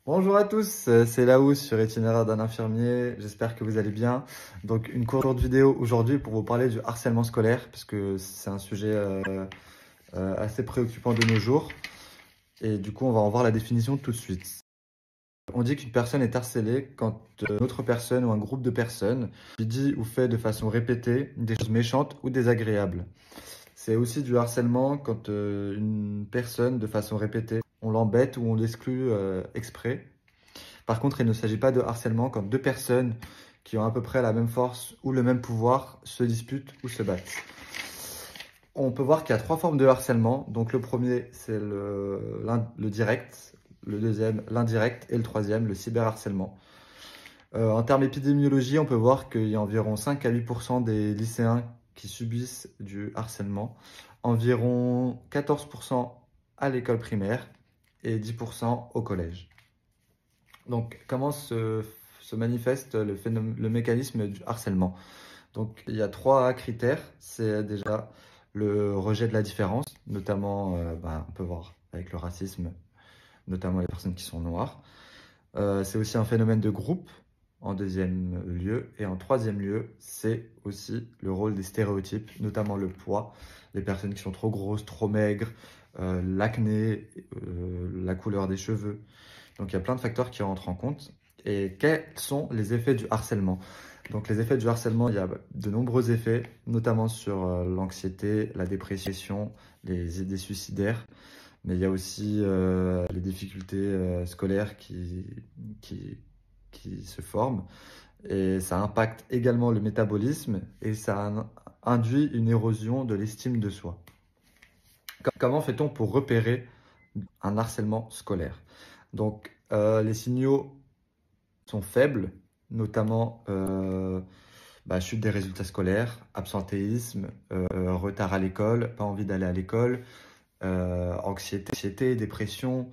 Bonjour à tous, c'est Laous sur Itinéraire d'un infirmier, j'espère que vous allez bien. Donc une courte vidéo aujourd'hui pour vous parler du harcèlement scolaire, parce que c'est un sujet assez préoccupant de nos jours. Et du coup, on va en voir la définition tout de suite. On dit qu'une personne est harcelée quand une autre personne ou un groupe de personnes lui dit ou fait de façon répétée des choses méchantes ou désagréables. C'est aussi du harcèlement quand une personne, de façon répétée, on l'embête ou on l'exclut exprès. Par contre, il ne s'agit pas de harcèlement quand deux personnes qui ont à peu près la même force ou le même pouvoir se disputent ou se battent. On peut voir qu'il y a trois formes de harcèlement. Donc le premier, c'est le direct, le deuxième, l'indirect, et le troisième, le cyberharcèlement. En termes épidémiologie, on peut voir qu'il y a environ 5 à 8% des lycéens qui subissent du harcèlement, environ 14% à l'école primaire et 10% au collège. Donc, comment se manifeste le mécanisme du harcèlement? Donc, il y a trois critères. C'est déjà le rejet de la différence, notamment, on peut voir avec le racisme, notamment les personnes qui sont noires. C'est aussi un phénomène de groupe, en deuxième lieu. Et en troisième lieu, c'est aussi le rôle des stéréotypes, notamment le poids, les personnes qui sont trop grosses, trop maigres, l'acné, la couleur des cheveux. Donc il y a plein de facteurs qui rentrent en compte. Et quels sont les effets du harcèlement? Donc les effets du harcèlement, il y a de nombreux effets, notamment sur l'anxiété, la dépression, les idées suicidaires, mais il y a aussi les difficultés scolaires qui, qui se forment. Et ça impacte également le métabolisme et ça induit une érosion de l'estime de soi. Comment fait-on pour repérer un harcèlement scolaire? Donc, les signaux sont faibles, notamment chute des résultats scolaires, absentéisme, retard à l'école, pas envie d'aller à l'école, anxiété, dépression,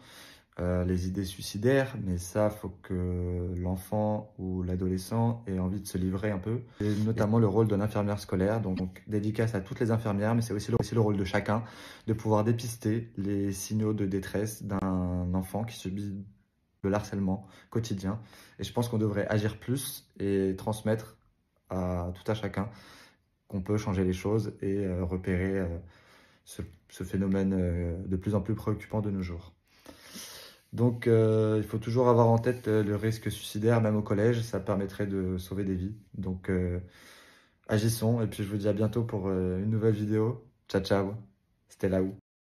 les idées suicidaires, mais ça, faut que l'enfant ou l'adolescent ait envie de se livrer un peu. Et notamment le rôle de l'infirmière scolaire, donc dédicace à toutes les infirmières, mais c'est aussi le rôle de chacun de pouvoir dépister les signaux de détresse d'un enfant qui subit de l'harcèlement quotidien. Et je pense qu'on devrait agir plus et transmettre à tout à chacun qu'on peut changer les choses et repérer ce phénomène de plus en plus préoccupant de nos jours. Donc, il faut toujours avoir en tête le risque suicidaire, même au collège, ça permettrait de sauver des vies. Donc, agissons, et puis je vous dis à bientôt pour une nouvelle vidéo. Ciao, ciao, c'était Laou.